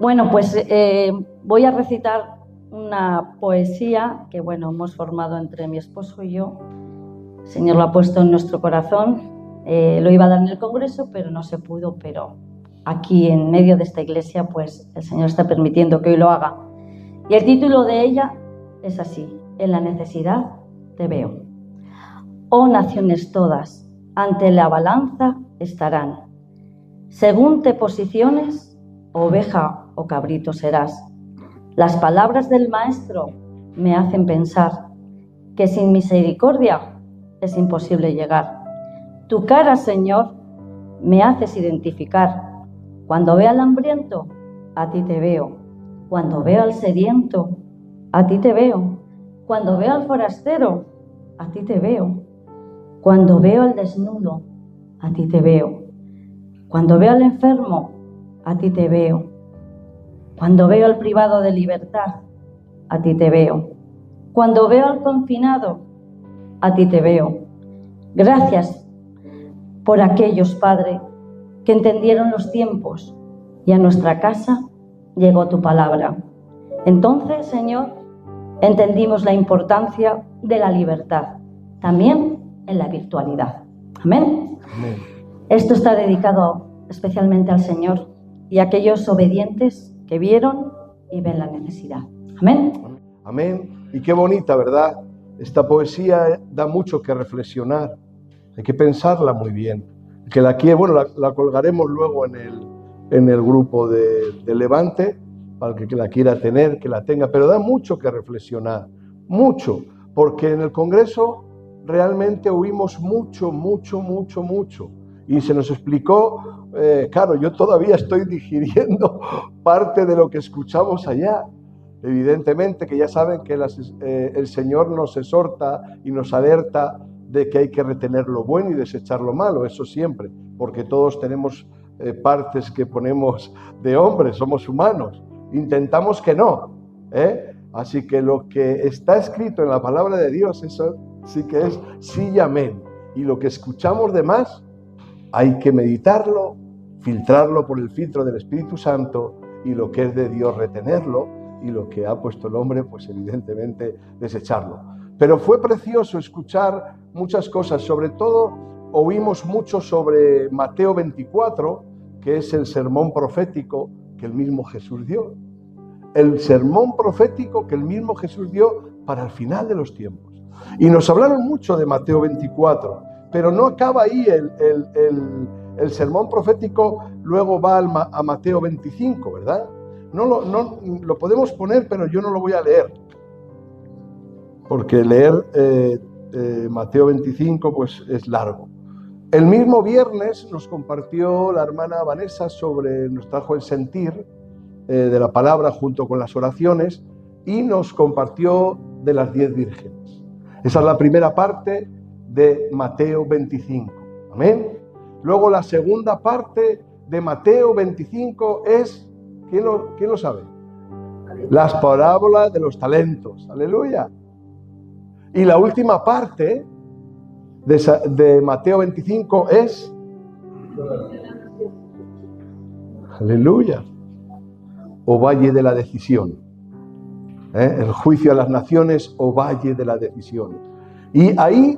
Bueno, pues voy a recitar una poesía que, bueno, hemos formado entre mi esposo y yo. El Señor lo ha puesto en nuestro corazón. Lo iba a dar en el Congreso, pero no se pudo. Pero aquí, en medio de esta iglesia, pues el Señor está permitiendo que hoy lo haga. Y el título de ella es así: En la necesidad te veo. Oh naciones todas, ante la balanza estarán. Según te posiciones, oveja o cabrito serás. Las palabras del Maestro me hacen pensar que sin misericordia es imposible llegar. Tu cara, Señor, me haces identificar. Cuando veo al hambriento, a ti te veo. Cuando veo al sediento, a ti te veo. Cuando veo al forastero, a ti te veo. Cuando veo al desnudo, a ti te veo. Cuando veo al enfermo, a ti te veo. Cuando veo al privado de libertad, a ti te veo. Cuando veo al confinado, a ti te veo. Gracias por aquellos, Padre, que entendieron los tiempos y a nuestra casa llegó tu palabra. Entonces, Señor, entendimos la importancia de la libertad, también en la virtualidad. Amén. Amén. Esto está dedicado especialmente al Señor y a aquellos obedientes que vieron y ven la necesidad. Amén. Amén. Y qué bonita, ¿verdad? Esta poesía da mucho que reflexionar. Hay que pensarla muy bien. Que la colgaremos luego en el grupo de Levante, para el que la quiera tener, que la tenga. Pero da mucho que reflexionar. Mucho. Porque en el Congreso realmente oímos mucho. Y se nos explicó, claro, yo todavía estoy digiriendo parte de lo que escuchamos allá. Evidentemente que ya saben que el Señor nos exhorta y nos alerta de que hay que retener lo bueno y desechar lo malo, eso siempre, porque todos tenemos partes que ponemos de hombres, somos humanos, intentamos que no, Así que lo que está escrito en la palabra de Dios, eso sí que es sí y amén, y lo que escuchamos de más, hay que meditarlo, filtrarlo por el filtro del Espíritu Santo, y lo que es de Dios retenerlo, y lo que ha puesto el hombre, pues evidentemente desecharlo. Pero fue precioso escuchar muchas cosas, sobre todo oímos mucho sobre Mateo 24, que es el sermón profético que el mismo Jesús dio. El sermón profético que el mismo Jesús dio para el final de los tiempos. Y nos hablaron mucho de Mateo 24, pero no acaba ahí el sermón profético, luego va a Mateo 25, ¿verdad? No lo podemos poner, pero yo no lo voy a leer, porque leer Mateo 25 pues es largo. El mismo viernes nos compartió la hermana Vanessa nos trajo el sentir de la palabra junto con las oraciones, y nos compartió de las 10 vírgenes. Esa es la primera parte de Mateo 25. Amén. Luego la segunda parte de Mateo 25 es, ¿quién lo sabe? Las parábolas de los talentos. Aleluya. Y la última parte de Mateo 25 es, aleluya, o valle de la decisión. El juicio a las naciones o valle de la decisión. Y ahí,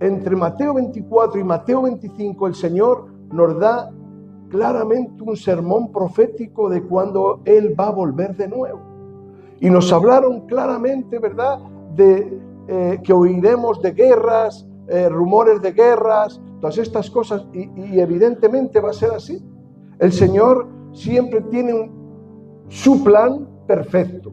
entre Mateo 24 y Mateo 25, el Señor nos da claramente un sermón profético de cuando Él va a volver de nuevo. Y nos hablaron claramente, ¿verdad?, de que oiremos de guerras, rumores de guerras, todas estas cosas, y evidentemente va a ser así. El Señor siempre tiene su plan perfecto.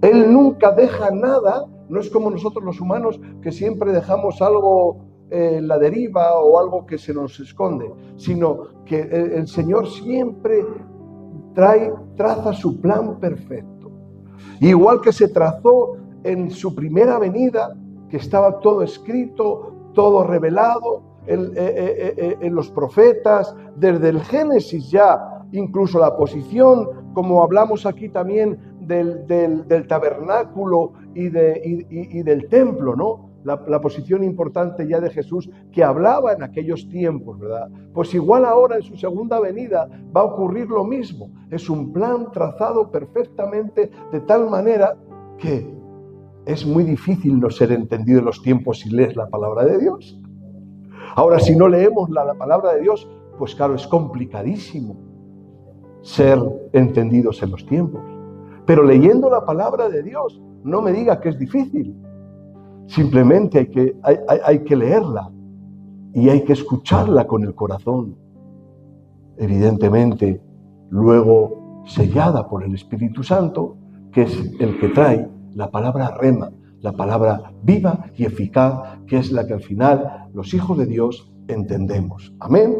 Él nunca deja nada, no es como nosotros los humanos que siempre dejamos algo en la deriva o algo que se nos esconde, sino que el Señor siempre traza su plan perfecto. Igual que se trazó en su primera venida, que estaba todo escrito, todo revelado en los profetas, desde el Génesis ya, incluso la posición, como hablamos aquí también del tabernáculo y del templo, ¿no? la posición importante ya de Jesús que hablaba en aquellos tiempos, ¿verdad? Pues igual ahora en su segunda venida va a ocurrir lo mismo. Es un plan trazado perfectamente de tal manera que es muy difícil no ser entendido en los tiempos si lees la palabra de Dios. Ahora, si no leemos la palabra de Dios, pues claro, es complicadísimo ser entendidos en los tiempos. Pero leyendo la palabra de Dios, no me diga que es difícil. Simplemente hay que leerla y hay que escucharla con el corazón. Evidentemente, luego sellada por el Espíritu Santo, que es el que trae la palabra rema, la palabra viva y eficaz, que es la que al final los hijos de Dios entendemos. Amén.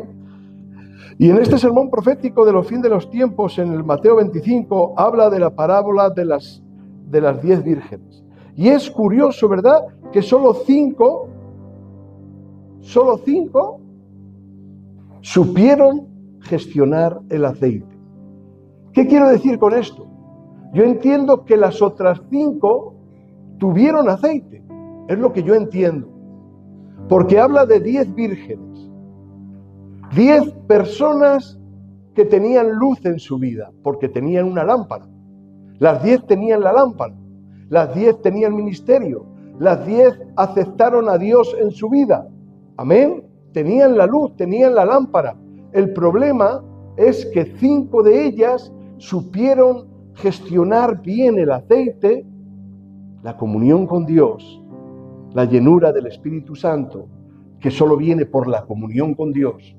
Y en este sermón profético de los fin de los tiempos, en el Mateo 25, habla de la parábola de las 10 vírgenes. Y es curioso, ¿verdad?, que solo cinco supieron gestionar el aceite. ¿Qué quiero decir con esto? Yo entiendo que las otras 5 tuvieron aceite. Es lo que yo entiendo. Porque habla de 10 vírgenes. 10 personas que tenían luz en su vida, porque tenían una lámpara. Las 10 tenían la lámpara. Las 10 tenían ministerio. Las 10 aceptaron a Dios en su vida. Amén. Tenían la luz, tenían la lámpara. El problema es que 5 de ellas supieron gestionar bien el aceite, la comunión con Dios, la llenura del Espíritu Santo, que solo viene por la comunión con Dios.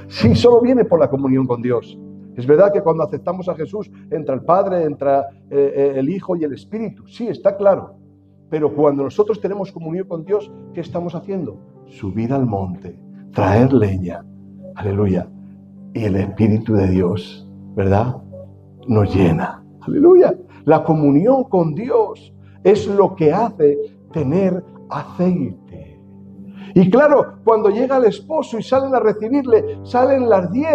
Sí, solo viene por la comunión con Dios. Es verdad que cuando aceptamos a Jesús entra el Padre, entra el Hijo y el Espíritu. Sí, está claro. Pero cuando nosotros tenemos comunión con Dios, ¿qué estamos haciendo? Subir al monte, traer leña. Aleluya. Y el Espíritu de Dios, ¿verdad?, nos llena. Aleluya. La comunión con Dios es lo que hace tener aceite. Y claro, cuando llega el esposo y salen a recibirle, salen las 10.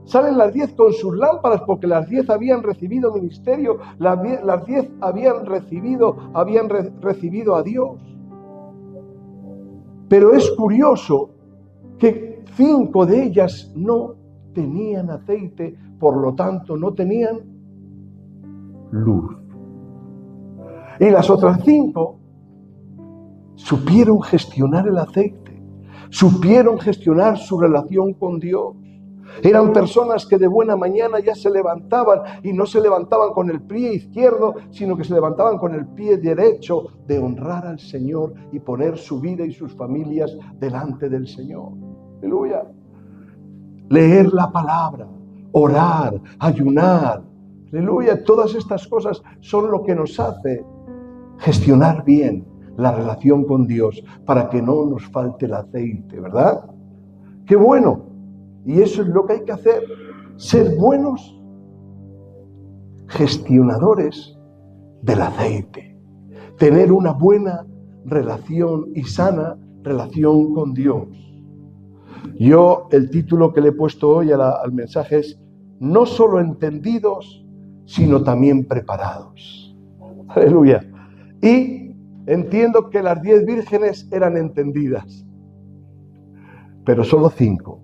Salen las 10 con sus lámparas, porque las 10 habían recibido ministerio, las 10 habían recibido a Dios. Pero es curioso que 5 de ellas no tenían aceite, por lo tanto no tenían luz. Y las otras 5 supieron gestionar el aceite, supieron gestionar su relación con Dios. Eran personas que de buena mañana ya se levantaban, y no se levantaban con el pie izquierdo, sino que se levantaban con el pie derecho, de honrar al Señor y poner su vida y sus familias delante del Señor. Aleluya. Leer la palabra, orar, ayunar. Aleluya. Todas estas cosas son lo que nos hace gestionar bien la relación con Dios, para que no nos falte el aceite, ¿verdad? ¡Qué bueno! Y eso es lo que hay que hacer, ser buenos gestionadores del aceite, tener una buena relación y sana relación con Dios. Yo, el título que le he puesto hoy al mensaje es: no solo entendidos, sino también preparados. Aleluya. Y entiendo que las 10 vírgenes eran entendidas, pero solo 5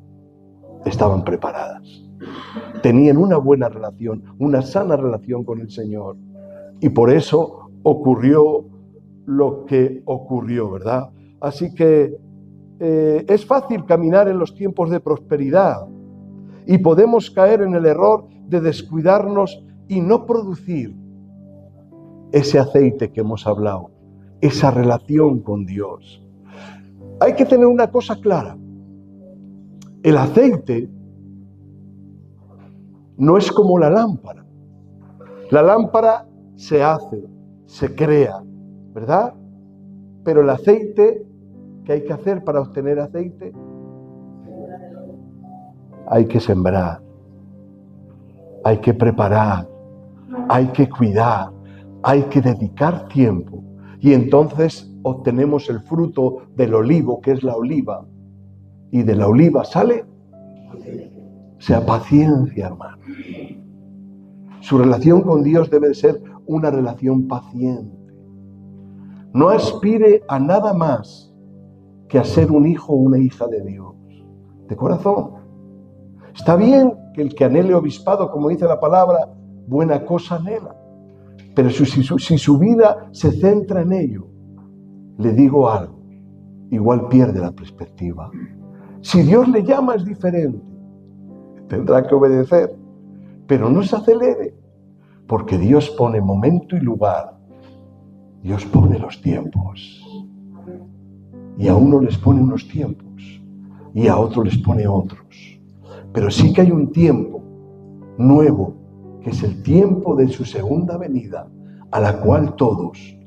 estaban preparadas. Tenían una buena relación, una sana relación con el Señor. Y por eso ocurrió lo que ocurrió, ¿verdad? Así que es fácil caminar en los tiempos de prosperidad y podemos caer en el error de descuidarnos y no producir ese aceite que hemos hablado, esa relación con Dios. Hay que tener una cosa clara. El aceite no es como la lámpara. La lámpara se hace, se crea, ¿verdad? Pero el aceite, ¿qué hay que hacer para obtener aceite? Hay que sembrar, hay que preparar, hay que cuidar, hay que dedicar tiempo. Y entonces obtenemos el fruto del olivo, que es la oliva. Y de la oliva sale, sea paciencia, hermano. Su relación con Dios debe ser una relación paciente. no aspire a nada más que a ser un hijo o una hija de Dios, de corazón. Está bien que el que anhele obispado, como dice la palabra, buena cosa anhela, pero si su vida se centra en ello, le digo algo, igual pierde la perspectiva. Si Dios le llama es diferente, tendrá que obedecer, pero no se acelere, porque Dios pone momento y lugar, Dios pone los tiempos, y a uno les pone unos tiempos, y a otro les pone otros, pero sí que hay un tiempo nuevo, que es el tiempo de su segunda venida, a la cual todos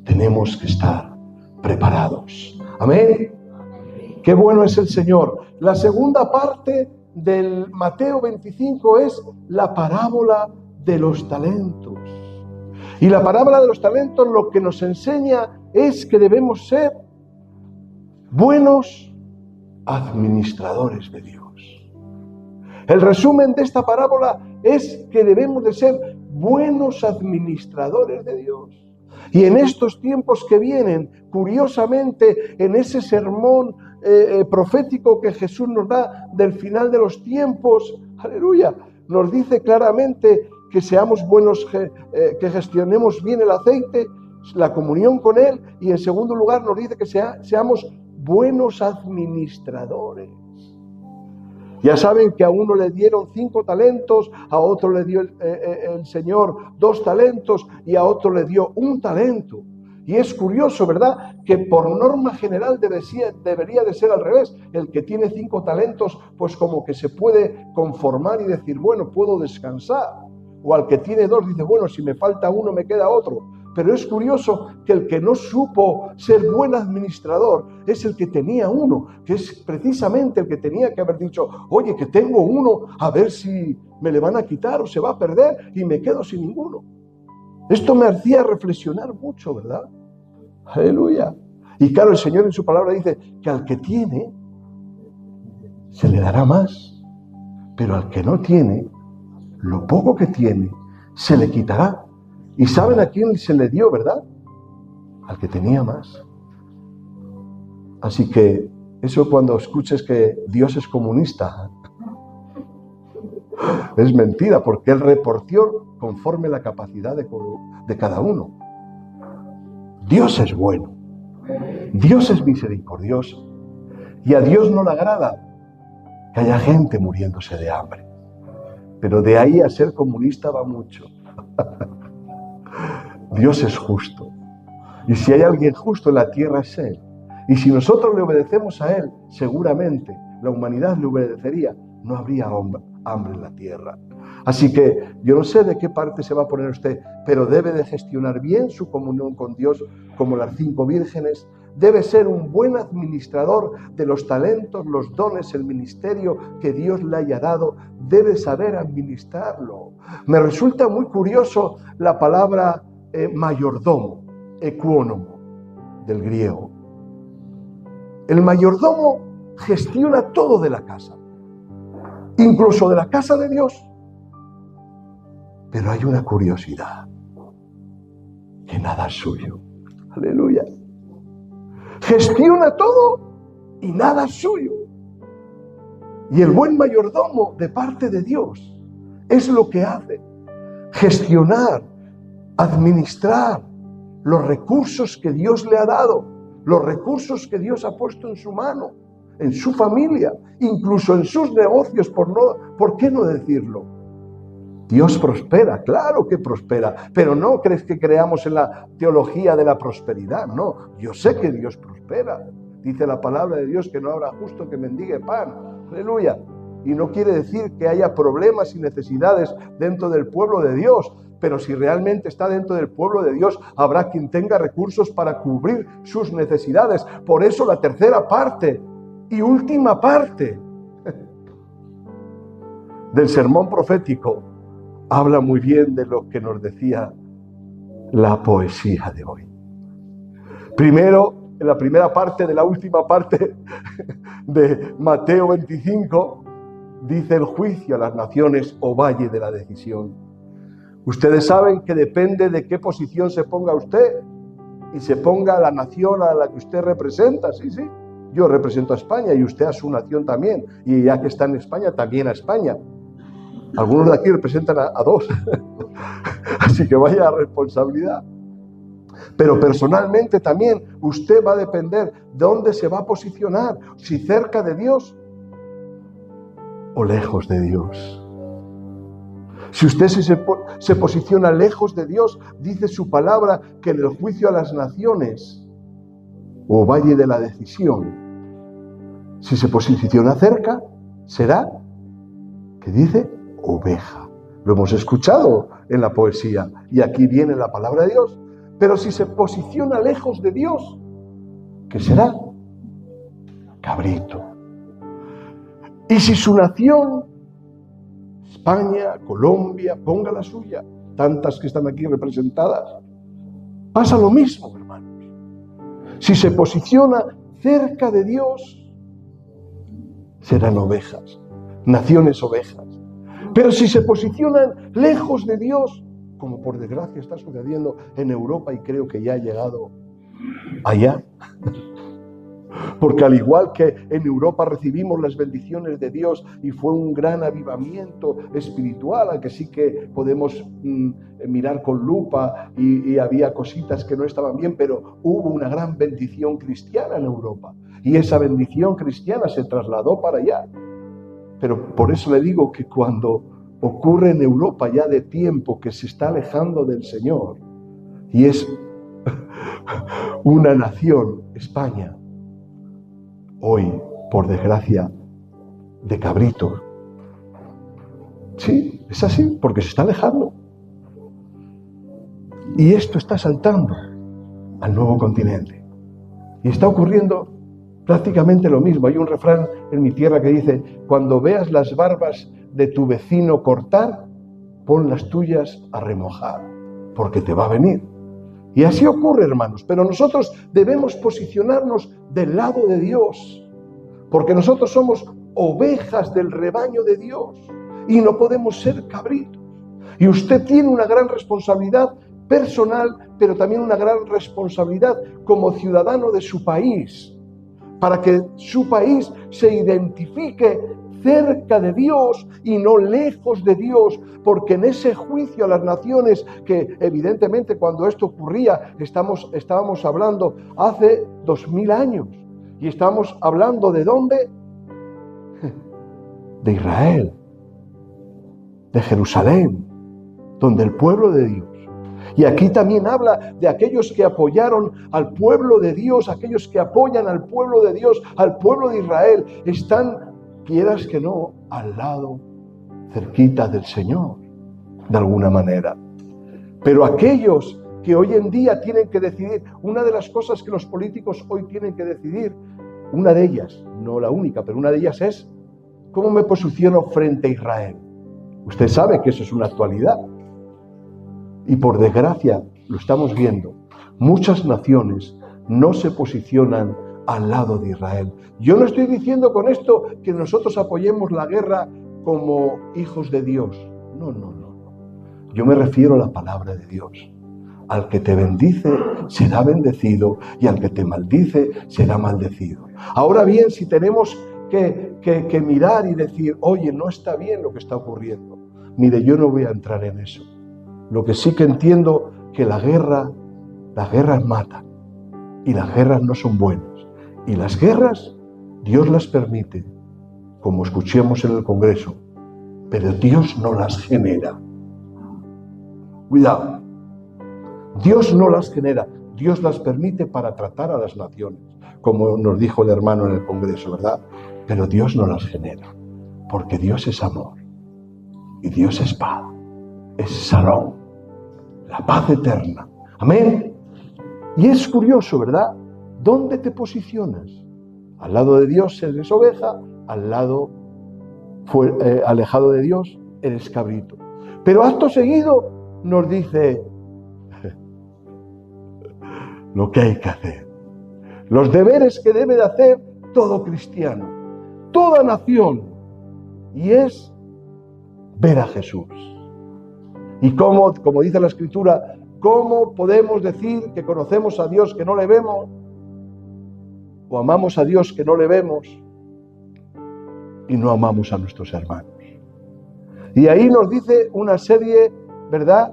tenemos que estar preparados. Amén. Qué bueno es el Señor. La segunda parte del Mateo 25 es la parábola de los talentos. Y la parábola de los talentos lo que nos enseña es que debemos ser buenos administradores de Dios. El resumen de esta parábola es que debemos de ser buenos administradores de Dios. Y en estos tiempos que vienen, curiosamente, en ese sermón profético que Jesús nos da del final de los tiempos, aleluya, nos dice claramente que seamos buenos, que gestionemos bien el aceite, la comunión con Él, y en segundo lugar nos dice que seamos buenos administradores. Ya saben que a uno le dieron 5 talentos, a otro le dio el Señor 2 talentos y a otro le dio 1 talento. Y es curioso, ¿verdad?, que por norma general debería de ser al revés. El que tiene 5 talentos, pues como que se puede conformar y decir, bueno, puedo descansar. O al que tiene 2 dice, bueno, si me falta uno me queda otro. Pero es curioso que el que no supo ser buen administrador es el que tenía 1, que es precisamente el que tenía que haber dicho, oye, que tengo 1, a ver si me le van a quitar o se va a perder y me quedo sin ninguno. Esto me hacía reflexionar mucho, ¿verdad? Aleluya. Y claro, el Señor en su palabra dice que al que tiene se le dará más, pero al que no tiene, lo poco que tiene se le quitará. ¿Y saben a quién se le dio, verdad? Al que tenía más. Así que eso, cuando escuches que Dios es comunista, es mentira, porque Él repartió conforme la capacidad de cada uno. Dios es bueno, Dios es misericordioso, y a Dios no le agrada que haya gente muriéndose de hambre. Pero de ahí a ser comunista va mucho. Dios es justo, y si hay alguien justo en la tierra es Él. Y si nosotros le obedecemos a Él, seguramente la humanidad le obedecería, no habría hambre en la tierra. Así que yo no sé de qué parte se va a poner usted, pero debe de gestionar bien su comunión con Dios, como las 5 vírgenes. Debe ser un buen administrador de los talentos, los dones, el ministerio que Dios le haya dado. Debe saber administrarlo. Me resulta muy curioso la palabra mayordomo, equónomo, del griego. El mayordomo gestiona todo de la casa, incluso de la casa de Dios. Pero hay una curiosidad, que nada es suyo. Aleluya. Gestiona todo y nada es suyo. Y el buen mayordomo de parte de Dios es lo que hace: gestionar, administrar los recursos que Dios le ha dado, los recursos que Dios ha puesto en su mano, en su familia, incluso en sus negocios, ¿por qué no decirlo? Dios prospera, claro que prospera, pero no crees que creamos en la teología de la prosperidad, no. Yo sé que Dios prospera. Dice la palabra de Dios que no habrá justo que mendigue pan. Aleluya. Y no quiere decir que haya problemas y necesidades dentro del pueblo de Dios, pero si realmente está dentro del pueblo de Dios, habrá quien tenga recursos para cubrir sus necesidades. Por eso la tercera parte y última parte del sermón profético habla muy bien de lo que nos decía la poesía de hoy. Primero, en la primera parte de la última parte de Mateo 25, dice el juicio a las naciones o valle de la decisión. Ustedes saben que depende de qué posición se ponga usted, y se ponga a la nación a la que usted representa. Sí, sí, yo represento a España y usted a su nación también, y ya que está en España, también a España. Algunos de aquí representan a dos, así que vaya responsabilidad. Pero personalmente también usted va a depender de dónde se va a posicionar, si cerca de Dios o lejos de Dios. Si usted se posiciona lejos de Dios, dice su palabra que en el juicio a las naciones o valle de la decisión, si se posiciona cerca, será, ¿qué dice? Oveja. Lo hemos escuchado en la poesía y aquí viene la palabra de Dios. Pero si se posiciona lejos de Dios, ¿qué será? Cabrito. Y si su nación, España, Colombia, ponga la suya, tantas que están aquí representadas, pasa lo mismo, hermanos. Si se posiciona cerca de Dios, serán ovejas, naciones ovejas. Pero si se posicionan lejos de Dios, como por desgracia está sucediendo en Europa y creo que ya ha llegado allá, porque al igual que en Europa recibimos las bendiciones de Dios y fue un gran avivamiento espiritual, al que sí que podemos mirar con lupa y había cositas que no estaban bien, pero hubo una gran bendición cristiana en Europa y esa bendición cristiana se trasladó para allá. Pero por eso le digo que cuando ocurre en Europa ya de tiempo que se está alejando del Señor y es una nación, España, hoy, por desgracia, de cabritos. Sí, es así, porque se está alejando. Y esto está saltando al nuevo continente. Y está ocurriendo prácticamente lo mismo. Hay un refrán en mi tierra que dice: cuando veas las barbas de tu vecino cortar, pon las tuyas a remojar, porque te va a venir. Y así ocurre, hermanos, pero nosotros debemos posicionarnos del lado de Dios, porque nosotros somos ovejas del rebaño de Dios y no podemos ser cabritos. Y usted tiene una gran responsabilidad personal, pero también una gran responsabilidad como ciudadano de su país, para que su país se identifique cerca de Dios y no lejos de Dios, porque en ese juicio a las naciones, que evidentemente cuando esto ocurría estábamos hablando hace 2000 años, y estamos hablando ¿de dónde? De Israel, de Jerusalén, donde el pueblo de Dios. Y aquí también habla de aquellos que apoyaron al pueblo de Dios, aquellos que apoyan al pueblo de Dios, al pueblo de Israel, están, quieras que no, al lado, cerquita del Señor, de alguna manera. Pero aquellos que hoy en día tienen que decidir, una de las cosas que los políticos hoy tienen que decidir, una de ellas, no la única, pero una de ellas es: ¿cómo me posiciono frente a Israel? Usted sabe que eso es una actualidad. Y por desgracia, lo estamos viendo, muchas naciones no se posicionan al lado de Israel. Yo no estoy diciendo con esto que nosotros apoyemos la guerra como hijos de Dios. No. Yo me refiero a la palabra de Dios. Al que te bendice será bendecido y al que te maldice será maldecido. Ahora bien, si tenemos que mirar y decir: oye, no está bien lo que está ocurriendo, mire, yo no voy a entrar en eso. Lo que sí que entiendo que las guerras matan y las guerras no son buenas. Y las guerras Dios las permite, como escuchemos en el Congreso, pero Dios no las genera. Cuidado, Dios no las genera, Dios las permite para tratar a las naciones, como nos dijo el hermano en el Congreso, ¿verdad? Pero Dios no las genera, porque Dios es amor y Dios es paz, es salón, la paz eterna. Amén. Y es curioso, ¿verdad? ¿Dónde te posicionas? Al lado de Dios eres oveja, al lado alejado de Dios eres cabrito. Pero acto seguido nos dice lo que hay que hacer, los deberes que debe de hacer todo cristiano, toda nación, y es ver a Jesús. Y como dice la Escritura, ¿Cómo podemos decir que conocemos a Dios que no le vemos? ¿O amamos a Dios que no le vemos y no amamos a nuestros hermanos? Y ahí nos dice una serie, ¿verdad?,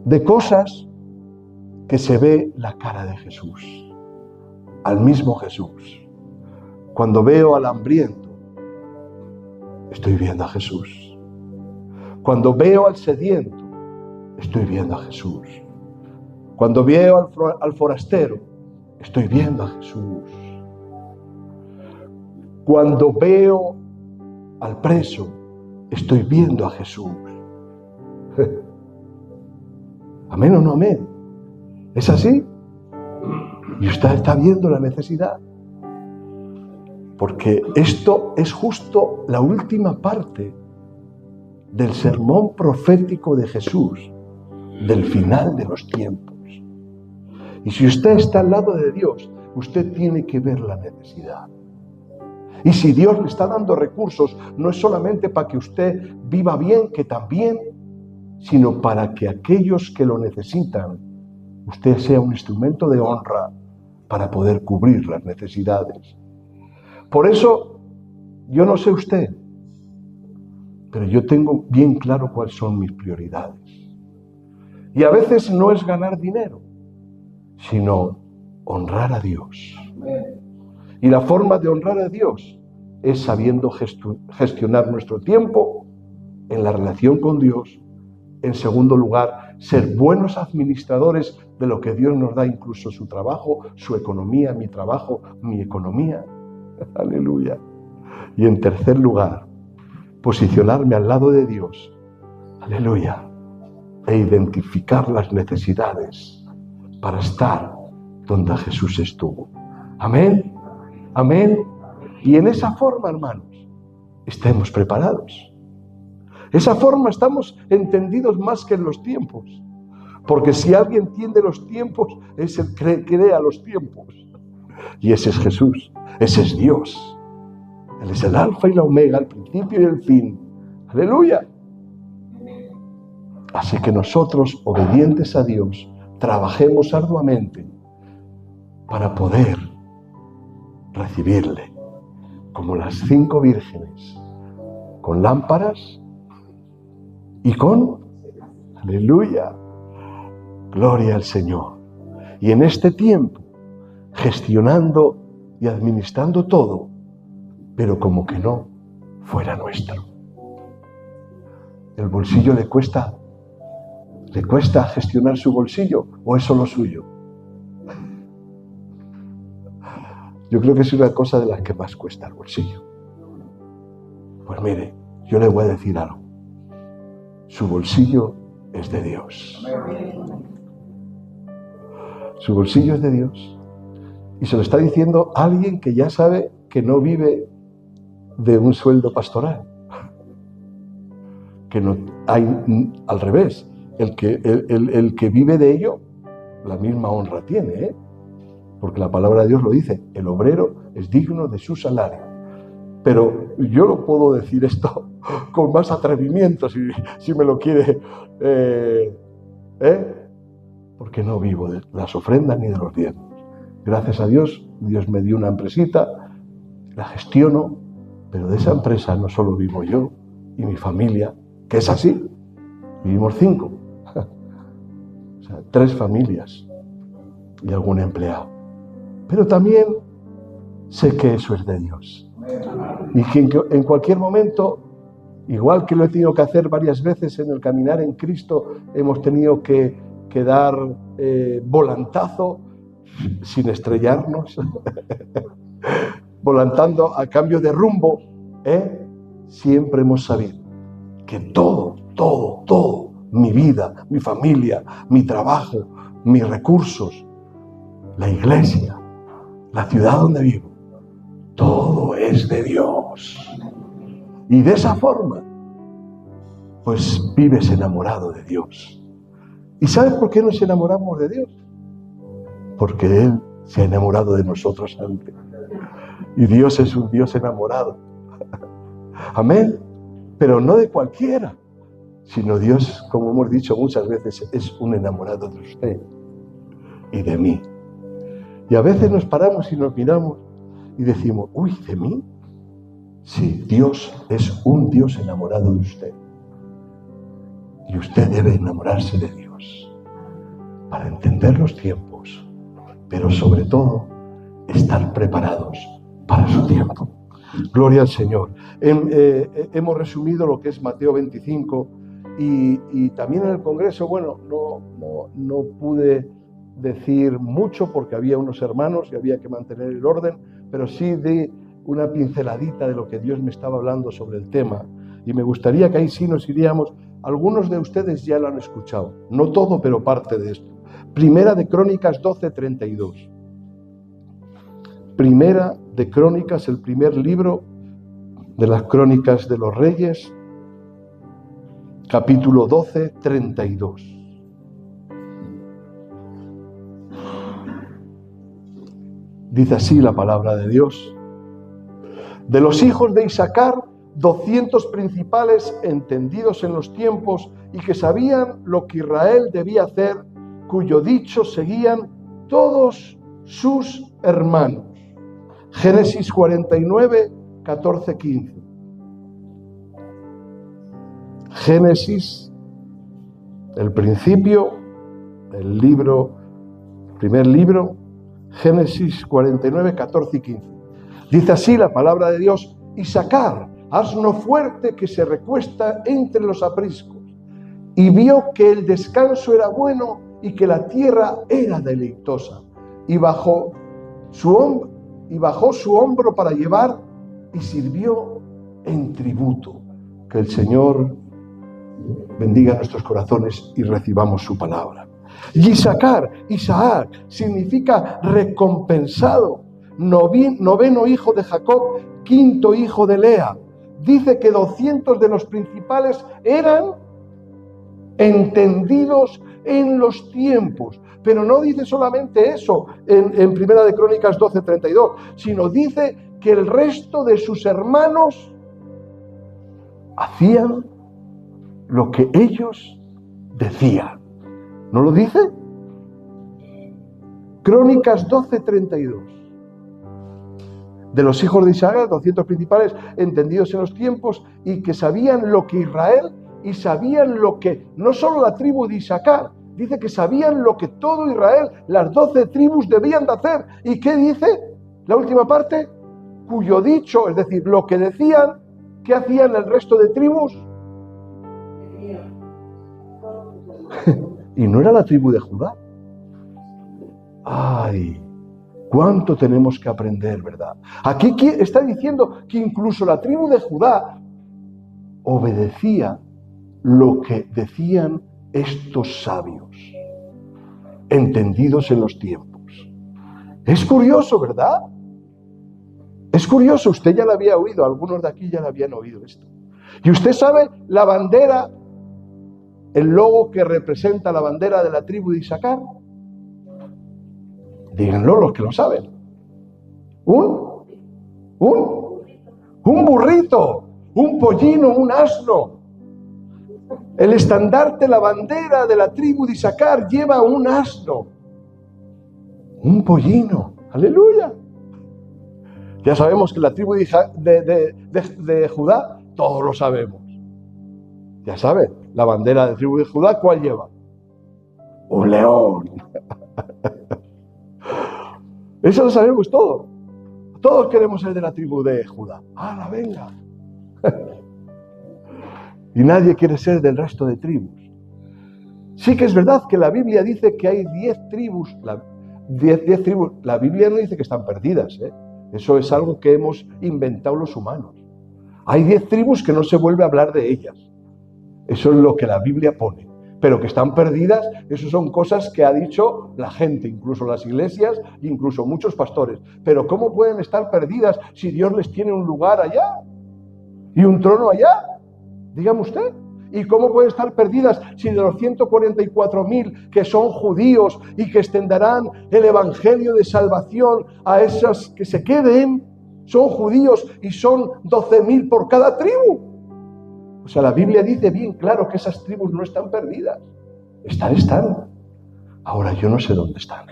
de cosas que se ve la cara de Jesús, al mismo Jesús. Cuando veo al hambriento, estoy viendo a Jesús. Cuando veo al sediento, estoy viendo a Jesús. Cuando veo al forastero, estoy viendo a Jesús. Cuando veo al preso, estoy viendo a Jesús. ¿Amén o no amén? ¿Es así? Y usted está viendo la necesidad. Porque esto es justo la última parte del sermón profético de Jesús, del final de los tiempos. Y si usted está al lado de Dios, usted tiene que ver la necesidad. Y si Dios le está dando recursos, no es solamente para que usted viva bien, que también, sino para que aquellos que lo necesitan, usted sea un instrumento de honra para poder cubrir las necesidades. Por eso, yo no sé usted, pero yo tengo bien claro cuáles son mis prioridades. Y a veces no es ganar dinero, sino honrar a Dios. Y la forma de honrar a Dios es sabiendo gestionar nuestro tiempo en la relación con Dios. En segundo lugar, ser buenos administradores de lo que Dios nos da, incluso su trabajo, su economía, mi trabajo, mi economía. Aleluya. Y en tercer lugar, posicionarme al lado de Dios. Aleluya. E identificar las necesidades para estar donde Jesús estuvo. Amén. Amén. Y en esa forma, hermanos, estemos preparados. Esa forma estamos entendidos más que en los tiempos. Porque si alguien entiende los tiempos, es el que crea los tiempos. Y ese es Jesús. Ese es Dios. Él es el alfa y la omega, el principio y el fin. Aleluya. Así que nosotros, obedientes a Dios, trabajemos arduamente para poder recibirle, como las 5 vírgenes, con lámparas y con, aleluya, gloria al Señor. Y en este tiempo, gestionando y administrando todo, pero como que no fuera nuestro. ¿El bolsillo le cuesta gestionar su bolsillo o es solo suyo? Yo creo que es una cosa de las que más cuesta el bolsillo. Pues mire, yo le voy a decir algo. Su bolsillo es de Dios. Su bolsillo es de Dios. Y se lo está diciendo alguien que ya sabe que no vive de un sueldo pastoral. Que no hay, al revés, el que vive de ello, la misma honra tiene, ¿eh? Porque la palabra de Dios lo dice, el obrero es digno de su salario. Pero yo lo puedo decir esto con más atrevimiento, si me lo quiere, porque no vivo de las ofrendas ni de los diezmos. Gracias a Dios, Dios me dio una empresita, la gestiono, pero de esa empresa no solo vivo yo y mi familia, que es así, vivimos 5, o sea, 3 familias y algún empleado. Pero también sé que eso es de Dios. Y que en cualquier momento, igual que lo he tenido que hacer varias veces en el caminar en Cristo, hemos tenido que dar volantazo sin estrellarnos, volantando a cambio de rumbo, siempre hemos sabido que todo, mi vida, mi familia, mi trabajo, mis recursos, la iglesia, la ciudad donde vivo, todo es de Dios. Y de esa forma, pues vives enamorado de Dios. ¿Y sabes por qué nos enamoramos de Dios? Porque Él se ha enamorado de nosotros antes. Y Dios es un Dios enamorado. Amén. Pero no de cualquiera, sino Dios, como hemos dicho muchas veces, es un enamorado de usted y de mí. Y a veces nos paramos y nos miramos y decimos, uy, ¿de mí? Sí, Dios es un Dios enamorado de usted. Y usted debe enamorarse de Dios para entender los tiempos, pero sobre todo estar preparados para su tiempo. Gloria al Señor. Hemos resumido lo que es Mateo 25 y también en el Congreso, bueno, no pude decir mucho porque había unos hermanos y había que mantener el orden, pero sí di una pinceladita de lo que Dios me estaba hablando sobre el tema. Y me gustaría que ahí sí nos iríamos. Algunos de ustedes ya lo han escuchado, no todo, pero parte de esto. Primera de Crónicas 12:32. Primera de Crónicas, el primer libro de las Crónicas de los Reyes, capítulo 12:32. Dice así la palabra de Dios. De los hijos de Isaacar, 200 principales entendidos en los tiempos y que sabían lo que Israel debía hacer, cuyo dicho seguían todos sus hermanos. Génesis 49, 14, 15. Génesis, el principio, el libro, primer libro, Génesis 49, 14 y 15. Dice así la palabra de Dios: Isaacar, asno fuerte que se recuesta entre los apriscos, y vio que el descanso era bueno y que la tierra era deleitosa, y bajó su hombro para llevar y sirvió en tributo. Que el Señor bendiga nuestros corazones y recibamos su palabra. Y Isaac significa recompensado, noveno hijo de Jacob, quinto hijo de Lea. Dice que 200 de los principales eran entendidos en los tiempos. Pero no dice solamente eso en Primera de Crónicas 12:32, sino dice que el resto de sus hermanos hacían lo que ellos decían. ¿No lo dice? Crónicas 12:32. De los hijos de Isaac, 200 principales entendidos en los tiempos y que sabían lo que Israel y sabían lo que, no solo la tribu de Isaacar, dice que sabían lo que todo Israel, las 12 tribus debían de hacer. ¿Y qué dice la última parte? Cuyo dicho, es decir, lo que decían, ¿qué hacían el resto de tribus? Y no era la tribu de Judá. ¡Ay! ¿Cuánto tenemos que aprender, verdad? Aquí está diciendo que incluso la tribu de Judá obedecía lo que decían estos sabios, entendidos en los tiempos. Es curioso, ¿verdad? Es curioso, usted ya lo había oído, algunos de aquí ya lo habían oído esto. Y usted sabe la bandera, el logo que representa la bandera de la tribu de Isaacar. Díganlo los que lo saben. Un burrito, un pollino, un asno. El estandarte, la bandera de la tribu de Isaacar lleva un asno, un pollino. ¡Aleluya! Ya sabemos que la tribu de Judá, todos lo sabemos. Ya saben, la bandera de la tribu de Judá, ¿cuál lleva? Un león. Eso lo sabemos todos. Todos queremos ser de la tribu de Judá. ¡Hala, venga! Y nadie quiere ser del resto de tribus. Sí que es verdad que la Biblia dice que hay 10 tribus. 10 tribus. La Biblia no dice que están perdidas, ¿eh? Eso es algo que hemos inventado los humanos. Hay 10 tribus que no se vuelve a hablar de ellas. Eso es lo que la Biblia pone. Pero que están perdidas, eso son cosas que ha dicho la gente, incluso las iglesias, incluso muchos pastores. Pero ¿cómo pueden estar perdidas si Dios les tiene un lugar allá y un trono allá? Dígame usted. ¿Y cómo pueden estar perdidas si de los 144.000 que son judíos y que extenderán el evangelio de salvación a esas que se queden, son judíos y son 12.000 por cada tribu? O sea, la Biblia dice bien claro que esas tribus no están perdidas. Están. Ahora, yo no sé dónde están.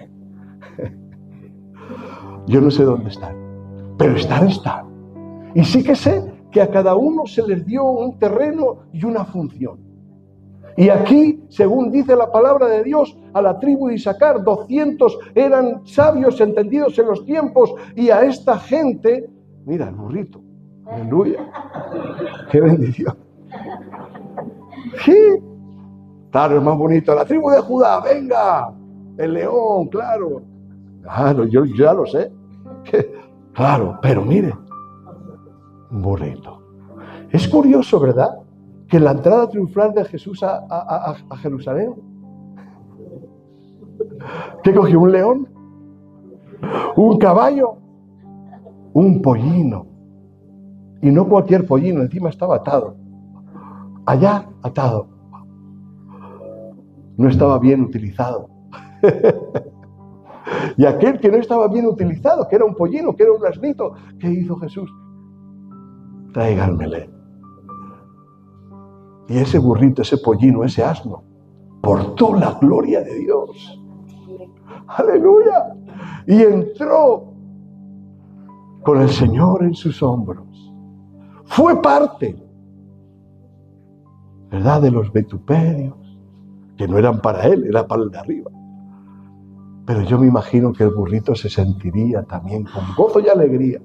Yo no sé dónde están. Pero están. Y sí que sé que a cada uno se les dio un terreno y una función. Y aquí, según dice la palabra de Dios, a la tribu de Isaacar, 200 eran sabios, entendidos en los tiempos, y a esta gente, mira, el burrito, aleluya, qué bendición. Sí, claro, es más bonito, la tribu de Judá, venga, el león, claro, yo ya lo sé, claro, pero mire, un burrito. Es curioso, ¿verdad?, que en la entrada triunfal de Jesús a Jerusalén, ¿qué cogió? ¿Un león? ¿Un caballo? Un pollino. Y no cualquier pollino, encima estaba atado. Allá atado. No estaba bien utilizado. Y aquel que no estaba bien utilizado, que era un pollino, que era un asnito, ¿qué hizo Jesús? Tráiganmele. Y ese burrito, ese pollino, ese asno, portó la gloria de Dios. ¡Aleluya! Y entró con el Señor en sus hombros. Fue parte, ¿verdad?, de los vituperios, que no eran para él, era para el de arriba. Pero yo me imagino que el burrito se sentiría también con gozo y alegría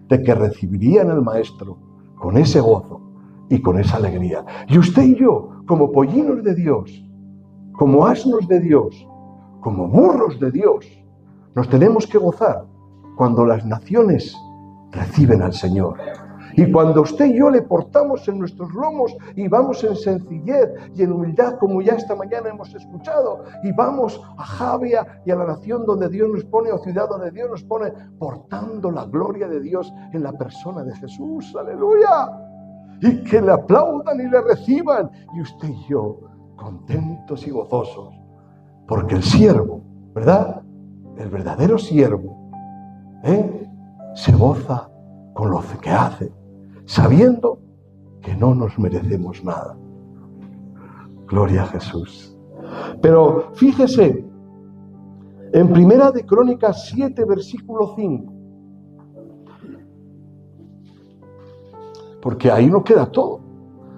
de que recibirían al Maestro con ese gozo y con esa alegría. Y usted y yo, como pollinos de Dios, como asnos de Dios, como burros de Dios, nos tenemos que gozar cuando las naciones reciben al Señor. Y cuando usted y yo le portamos en nuestros lomos y vamos en sencillez y en humildad, como ya esta mañana hemos escuchado, y vamos a Javia y a la nación donde Dios nos pone, o ciudad donde Dios nos pone, portando la gloria de Dios en la persona de Jesús. ¡Aleluya! Y que le aplaudan y le reciban. Y usted y yo, contentos y gozosos, porque el siervo, ¿verdad?, el verdadero siervo, se goza con lo que hace, sabiendo que no nos merecemos nada. Gloria a Jesús. Pero fíjese, en Primera de Crónicas 7, versículo 5, porque ahí nos queda todo.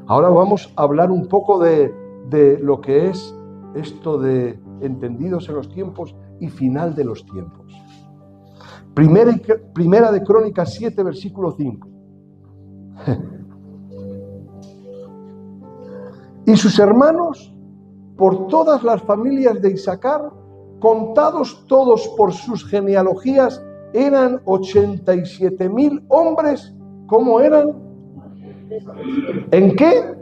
Ahora vamos a hablar un poco de lo que es esto de entendidos en los tiempos y final de los tiempos. Primera de Crónicas 7, versículo 5. Y sus hermanos, por todas las familias de Isaacar, contados todos por sus genealogías, eran 87,000 hombres. ¿Cómo eran? ¿En qué?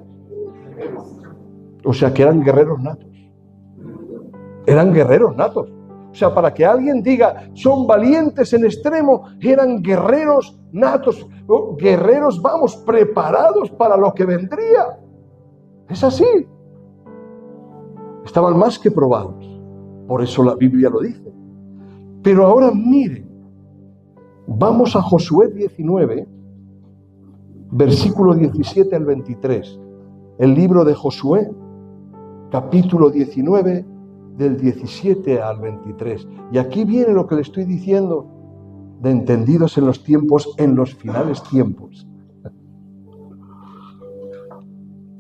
O sea, que eran guerreros natos. Eran guerreros natos. O sea, para que alguien diga, son valientes en extremo, eran guerreros natos, guerreros, vamos, preparados para lo que vendría. Es así. Estaban más que probados. Por eso la Biblia lo dice. Pero ahora miren, vamos a Josué 19, versículo 17 al 23. El libro de Josué, capítulo 19, del 17 al 23. Y aquí viene lo que le estoy diciendo de entendidos en los tiempos, en los finales tiempos.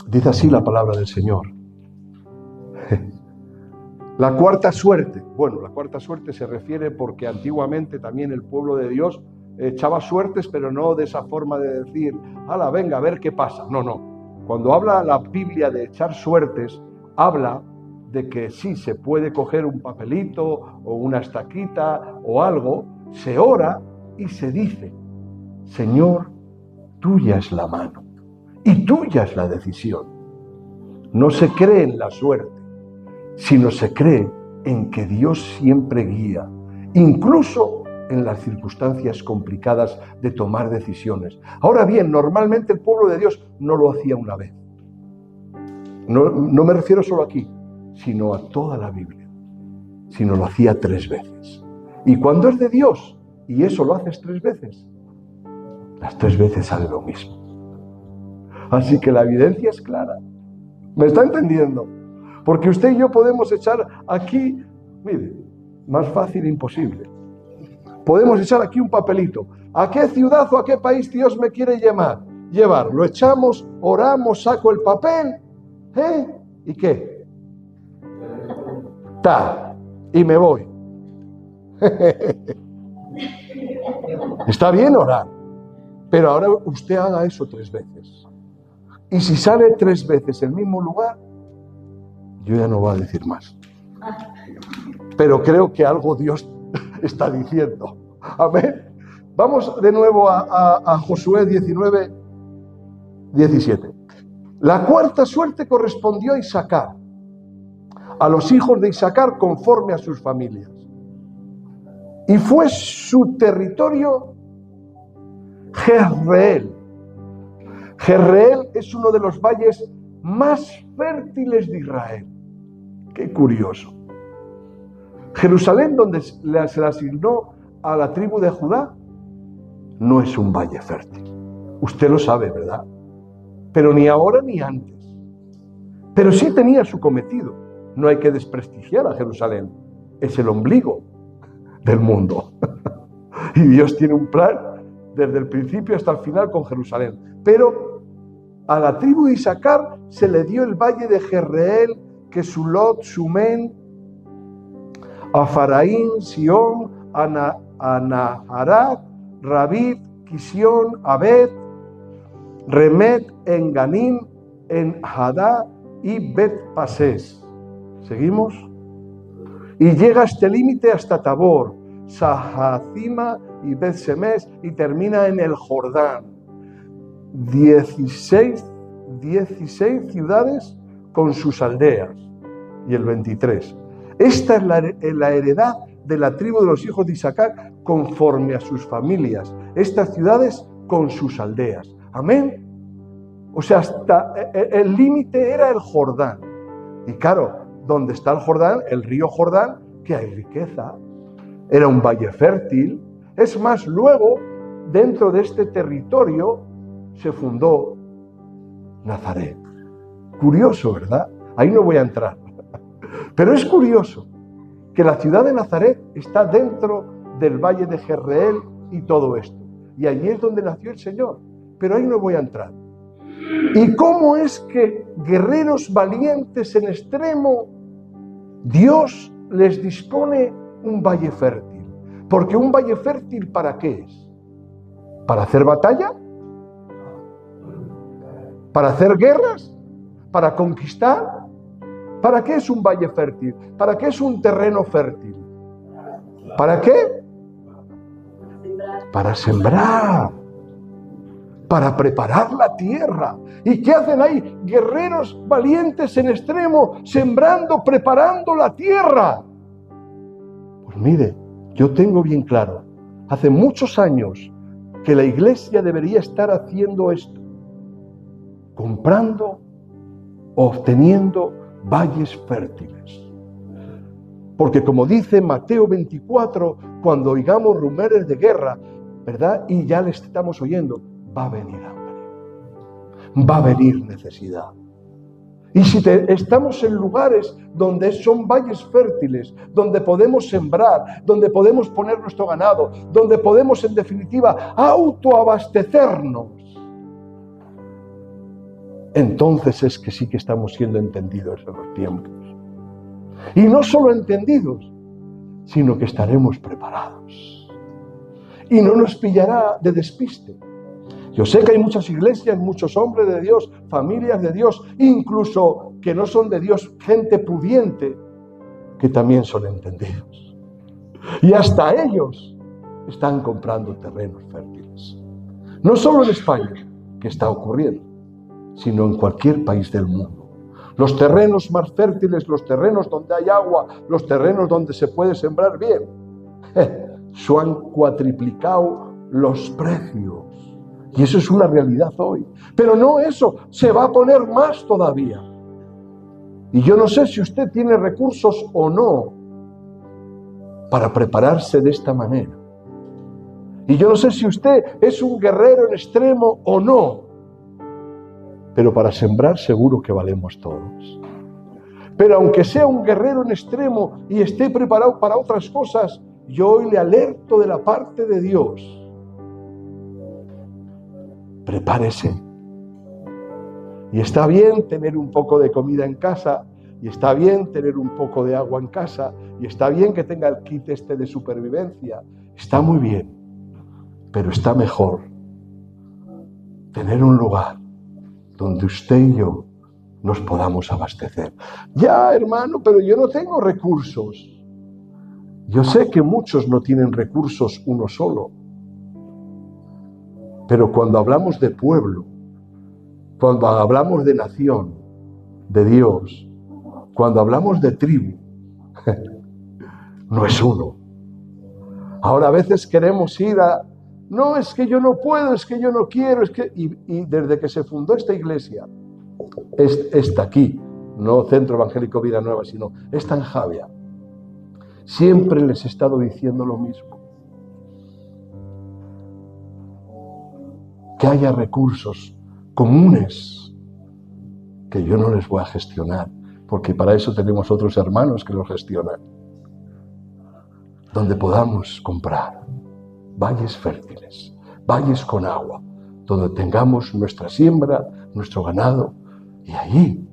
Dice así la palabra del Señor. La cuarta suerte. Bueno, la cuarta suerte se refiere porque antiguamente también el pueblo de Dios echaba suertes, pero no de esa forma de decir, hala, venga, a ver qué pasa. No, no. Cuando habla la Biblia de echar suertes, habla de que sí se puede coger un papelito o una estaquita o algo, se ora y se dice, Señor, tuya es la mano y tuya es la decisión. No se cree en la suerte, sino se cree en que Dios siempre guía, incluso en las circunstancias complicadas de tomar decisiones. Ahora bien, normalmente el pueblo de Dios no lo hacía una vez. No me refiero solo aquí, sino a toda la Biblia, sino lo hacía 3 veces. Y cuando es de Dios, y eso lo haces 3 veces, las 3 veces sale lo mismo. Así que la evidencia es clara. ¿Me está entendiendo? Porque usted y yo podemos echar aquí, mire, más fácil imposible. Podemos echar aquí un papelito. ¿A qué ciudad o a qué país Dios me quiere llevar? Lo echamos, oramos, saco el papel, ¿y qué? Y me voy. Está bien orar, pero ahora usted haga eso 3 veces. Y si sale 3 veces el mismo lugar, yo ya no voy a decir más. Pero creo que algo Dios está diciendo. Amén. Vamos de nuevo a Josué 19, 17. La cuarta suerte correspondió a Isaacar, a los hijos de Isaacar conforme a sus familias. Y fue su territorio Jezreel. Jezreel es uno de los valles más fértiles de Israel. Qué curioso. Jerusalén, donde se le asignó a la tribu de Judá, no es un valle fértil. Usted lo sabe, ¿verdad? Pero ni ahora ni antes. Pero sí tenía su cometido. No hay que desprestigiar a Jerusalén. Es el ombligo del mundo. Y Dios tiene un plan desde el principio hasta el final con Jerusalén. Pero a la tribu de Isaacar se le dio el valle de Jezreel, Kesulot, Sumen, Afaraín, Sion, Anaharat, Rabit, Kisión, Abed, Remet, Enganim, Enhadá y Bet-Pasés. ¿Seguimos? Y llega a este límite hasta Tabor, Sahazima y Bet-Semes y termina en el Jordán. 16 ciudades con sus aldeas. Y el 23. Esta es la heredad de la tribu de los hijos de Isaacar conforme a sus familias. Estas ciudades con sus aldeas. Amén. O sea, hasta el límite era el Jordán. Y claro, donde está el Jordán, el río Jordán, que hay riqueza. Era un valle fértil. Es más, luego, dentro de este territorio, se fundó Nazaret. Curioso, ¿verdad? Ahí no voy a entrar. Pero es curioso que la ciudad de Nazaret está dentro del valle de Jezreel y todo esto. Y allí es donde nació el Señor. Pero ahí no voy a entrar. ¿Y cómo es que guerreros valientes en extremo, Dios les dispone un valle fértil? Porque un valle fértil, ¿para qué es? ¿Para hacer batalla? ¿Para hacer guerras? ¿Para conquistar? ¿Para qué es un valle fértil? ¿Para qué es un terreno fértil? ¿Para qué? Para sembrar. Para preparar la tierra. ¿Y qué hacen ahí? Guerreros valientes en extremo, sembrando, preparando la tierra. Pues mire, yo tengo bien claro, hace muchos años que la iglesia debería estar haciendo esto. Comprando, obteniendo valles fértiles. Porque como dice Mateo 24, cuando oigamos rumores de guerra, ¿verdad? Y ya le estamos oyendo, va a venir hambre, va a venir necesidad. Y si estamos en lugares donde son valles fértiles, donde podemos sembrar, donde podemos poner nuestro ganado, donde podemos en definitiva autoabastecernos, entonces es que sí que estamos siendo entendidos en los tiempos. Y no solo entendidos, sino que estaremos preparados. Y no nos pillará de despiste. Yo sé que hay muchas iglesias, muchos hombres de Dios, familias de Dios, incluso que no son de Dios, gente pudiente, que también son entendidos. Y hasta ellos están comprando terrenos fértiles. No solo en España, que está ocurriendo, sino en cualquier país del mundo. Los terrenos más fértiles, los terrenos donde hay agua, los terrenos donde se puede sembrar bien, se han cuatriplicado los precios. Y eso es una realidad hoy. Pero no eso, se va a poner más todavía. Y yo no sé si usted tiene recursos o no para prepararse de esta manera. Y yo no sé si usted es un guerrero en extremo o no. pero para sembrar seguro que valemos todos. Pero aunque sea un guerrero en extremo y esté preparado para otras cosas, yo hoy le alerto de la parte de Dios. Prepárese. Y está bien tener un poco de comida en casa, y está bien tener un poco de agua en casa, y está bien que tenga el kit este de supervivencia. Está muy bien, pero está mejor tener un lugar donde usted y yo nos podamos abastecer. Ya, hermano, pero yo no tengo recursos. Yo sé que muchos no tienen recursos uno solo. Pero cuando hablamos de pueblo, cuando hablamos de nación, de Dios, cuando hablamos de tribu, no es uno. Ahora a veces queremos ir a... No, es que yo no puedo, es que yo no quiero, es que... Y desde que se fundó esta iglesia, esta aquí, no Centro Evangélico Vida Nueva, sino esta en Javia, siempre les he estado diciendo lo mismo. Que haya recursos comunes que yo no les voy a gestionar, porque para eso tenemos otros hermanos que los gestionan, donde podamos comprar valles fértiles, valles con agua, donde tengamos nuestra siembra, nuestro ganado, y allí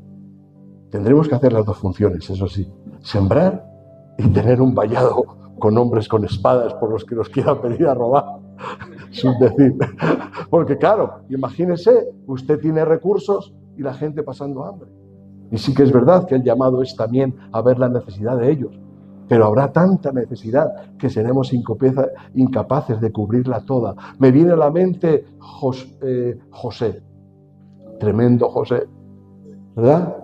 tendremos que hacer las dos funciones, eso sí, sembrar y tener un vallado con hombres con espadas por los que nos quieran venir a robar, sin decir. Porque claro, imagínese, usted tiene recursos y la gente pasando hambre. Y sí que es verdad que el llamado es también a ver la necesidad de ellos, pero habrá tanta necesidad que seremos incapaces de cubrirla toda. Me viene a la mente José, tremendo José, ¿verdad?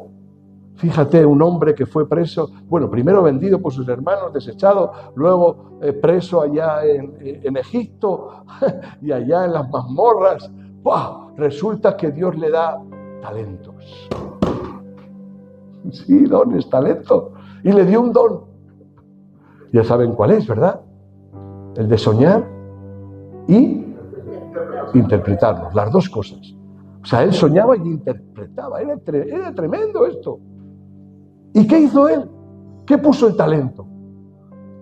Fíjate, un hombre que fue preso, bueno, primero vendido por sus hermanos, desechado, luego preso allá en Egipto y allá en las mazmorras. ¡Buah! Resulta que Dios le da talentos. Sí, dones, talentos. Y le dio un don. Ya saben cuál es, ¿verdad? El de soñar y interpretarlos, las dos cosas. O sea, él soñaba y interpretaba. Era tremendo esto. ¿Y qué hizo él? ¿Qué puso el talento?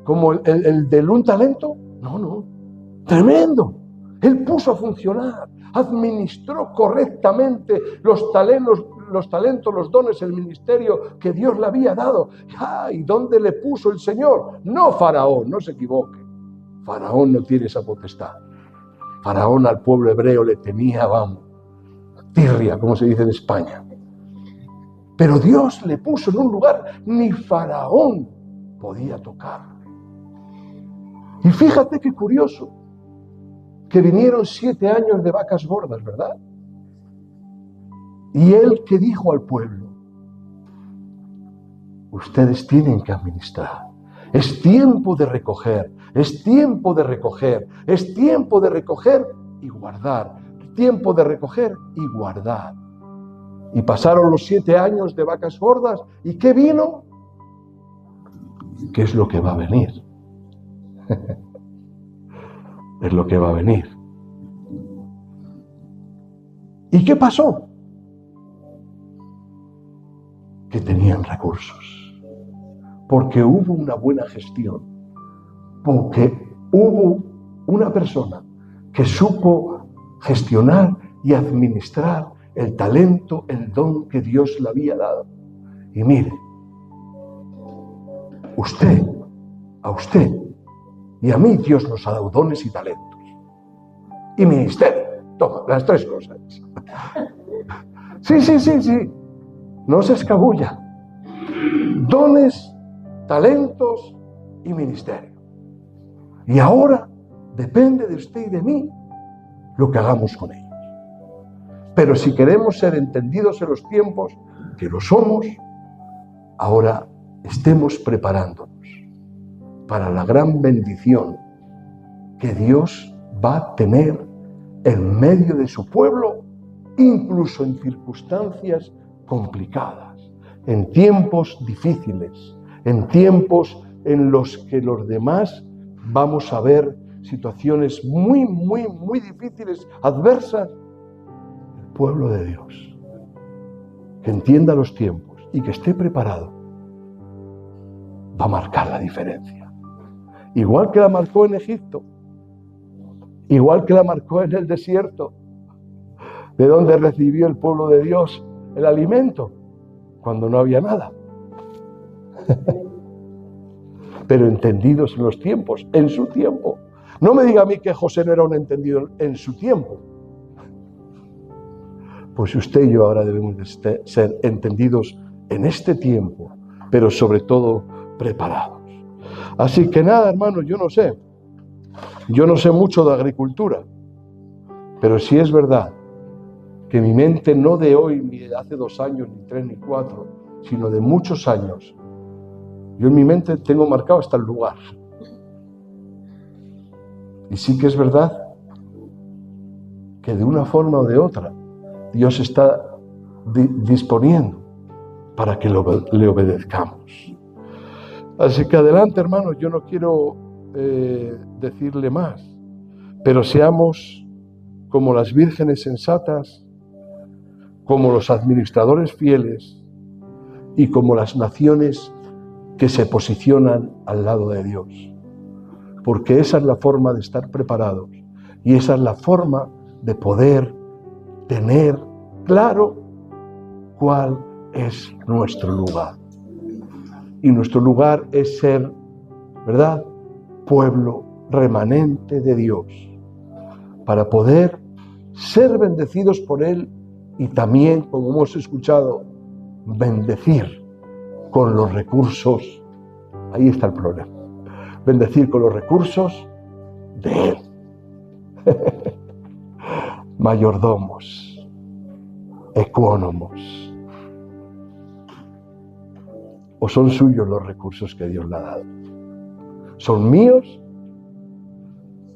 ¿Como el del un talento? No. Tremendo. Él puso a funcionar, administró correctamente los talentos, los dones, el ministerio que Dios le había dado. ¿Y dónde le puso el Señor? No Faraón, no se equivoque. Faraón no tiene esa potestad. Faraón al pueblo hebreo le tenía, tirria, como se dice en España. Pero Dios le puso en un lugar, ni Faraón podía tocar. Y fíjate qué curioso, que vinieron 7 años de vacas gordas, ¿verdad? Y él que dijo al pueblo, ustedes tienen que administrar. Es tiempo de recoger, es tiempo de recoger, es tiempo de recoger y guardar. Tiempo de recoger y guardar. Y pasaron los 7 años de vacas gordas. ¿Y qué vino? ¿Qué es lo que va a venir? Es lo que va a venir. ¿Y qué pasó? Que tenían recursos. Porque hubo una buena gestión. Porque hubo una persona que supo gestionar y administrar el talento, el don que Dios le había dado. Y mire, a usted y a mí Dios nos ha dado dones y talentos. Y ministerio. Toma, las 3 cosas. Sí. No se escabulla. Dones, talentos y ministerio. Y ahora depende de usted y de mí lo que hagamos con ellos. Pero si queremos ser entendidos en los tiempos, que lo somos, ahora estemos preparándonos para la gran bendición que Dios va a tener en medio de su pueblo, incluso en circunstancias complicadas, en tiempos difíciles, en tiempos en los que los demás vamos a ver situaciones muy difíciles, adversas. Pueblo de Dios que entienda los tiempos y que esté preparado, va a marcar la diferencia. Igual que la marcó en Egipto, igual que la marcó en el desierto, de donde recibió el pueblo de Dios el alimento, cuando no había nada. Pero entendidos en los tiempos, en su tiempo. No me diga a mí que José no era un entendido en su tiempo. Pues usted y yo ahora debemos de ser entendidos en este tiempo, pero sobre todo preparados. Así que nada, hermanos, yo no sé mucho de agricultura, pero sí es verdad que mi mente no de hoy, ni de hace 2 años, ni 3, ni 4, sino de muchos años. Yo en mi mente tengo marcado hasta el lugar. Y sí que es verdad que de una forma o de otra Dios está disponiendo para que le obedezcamos. Así que adelante, hermanos, yo no quiero decirle más, pero seamos como las vírgenes sensatas, como los administradores fieles y como las naciones que se posicionan al lado de Dios. Porque esa es la forma de estar preparados y esa es la forma de poder tener claro cuál es nuestro lugar. Y nuestro lugar es ser, ¿verdad?, pueblo remanente de Dios, para poder ser bendecidos por Él y también, como hemos escuchado, bendecir con los recursos. Ahí está el problema. Bendecir con los recursos de Él. Mayordomos, económos. ¿O son suyos los recursos que Dios le ha dado? ¿Son míos?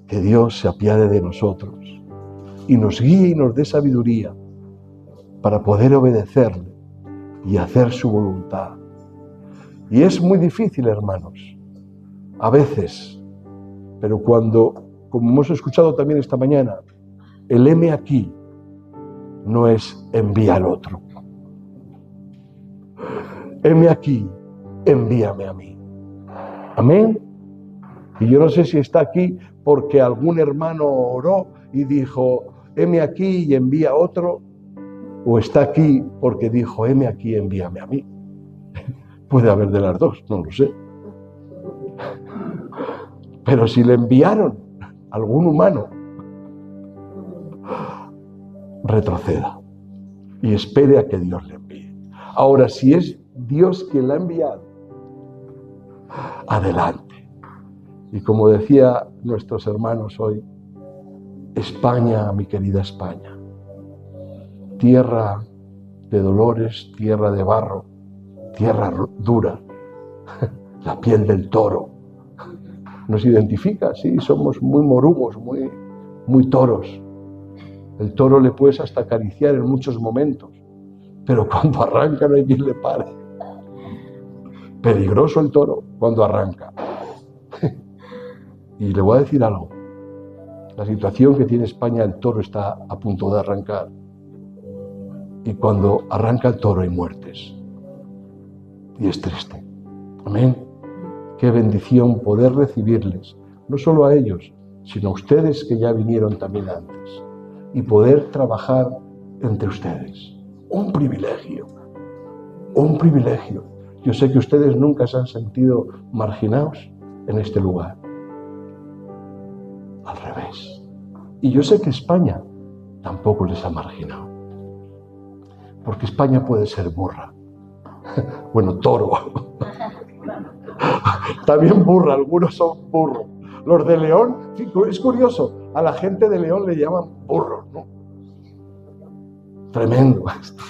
Que Dios se apiade de nosotros y nos guíe y nos dé sabiduría para poder obedecerle y hacer su voluntad. Y es muy difícil, hermanos, a veces, pero cuando, como hemos escuchado también esta mañana, el heme aquí no es envía al otro. Heme aquí, envíame a mí. Amén. Y yo no sé si está aquí porque algún hermano oró y dijo, heme aquí y envía a otro, o está aquí porque dijo, heme aquí, envíame a mí. Puede haber de las dos, no lo sé. Pero si le enviaron a algún humano, retroceda y espere a que Dios le envíe. Ahora, si es Dios quien la ha enviado, adelante. Y como decía nuestros hermanos hoy, España, mi querida España, tierra de dolores, tierra de barro, tierra dura, la piel del toro. Nos identifica, sí, somos muy morugos, muy toros. El toro le puedes hasta acariciar en muchos momentos, pero cuando arranca no hay quien le pare. Peligroso el toro cuando arranca. Y le voy a decir algo. La situación que tiene España, el toro está a punto de arrancar. Y cuando arranca el toro hay muertes. Y es triste. Amén. Qué bendición poder recibirles, no solo a ellos, sino a ustedes que ya vinieron también antes. Y poder trabajar entre ustedes. Un privilegio. Un privilegio. Yo sé que ustedes nunca se han sentido marginados en este lugar. Al revés. Y yo sé que España tampoco les ha marginado. Porque España puede ser burra. Bueno, toro. También burra, algunos son burros. Los de León, es curioso, a la gente de León le llaman burros, ¿no? Tremendo esto.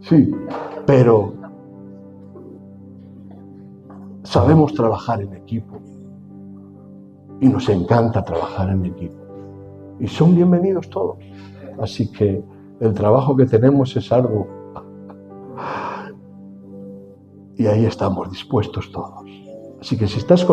Sí, pero sabemos trabajar en equipo. Y nos encanta trabajar en equipo. Y son bienvenidos todos. Así que el trabajo que tenemos es arduo. Y ahí estamos dispuestos todos. Así que si estás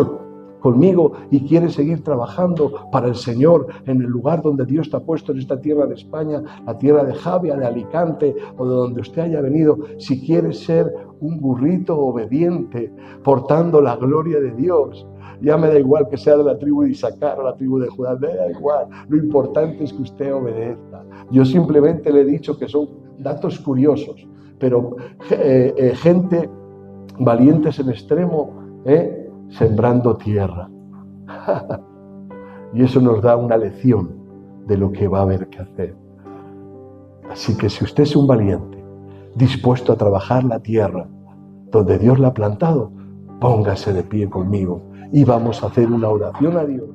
conmigo y quieres seguir trabajando para el Señor en el lugar donde Dios te ha puesto en esta tierra de España, la tierra de Javia, de Alicante o de donde usted haya venido, si quieres ser un burrito obediente, portando la gloria de Dios, ya me da igual que sea de la tribu de Isaacar o la tribu de Judá, me da igual, lo importante es que usted obedezca. Yo simplemente le he dicho que son datos curiosos, pero gente valientes en extremo, sembrando tierra. Y eso nos da una lección de lo que va a haber que hacer. Así que si usted es un valiente, dispuesto a trabajar la tierra donde Dios la ha plantado, póngase de pie conmigo y vamos a hacer una oración a Dios.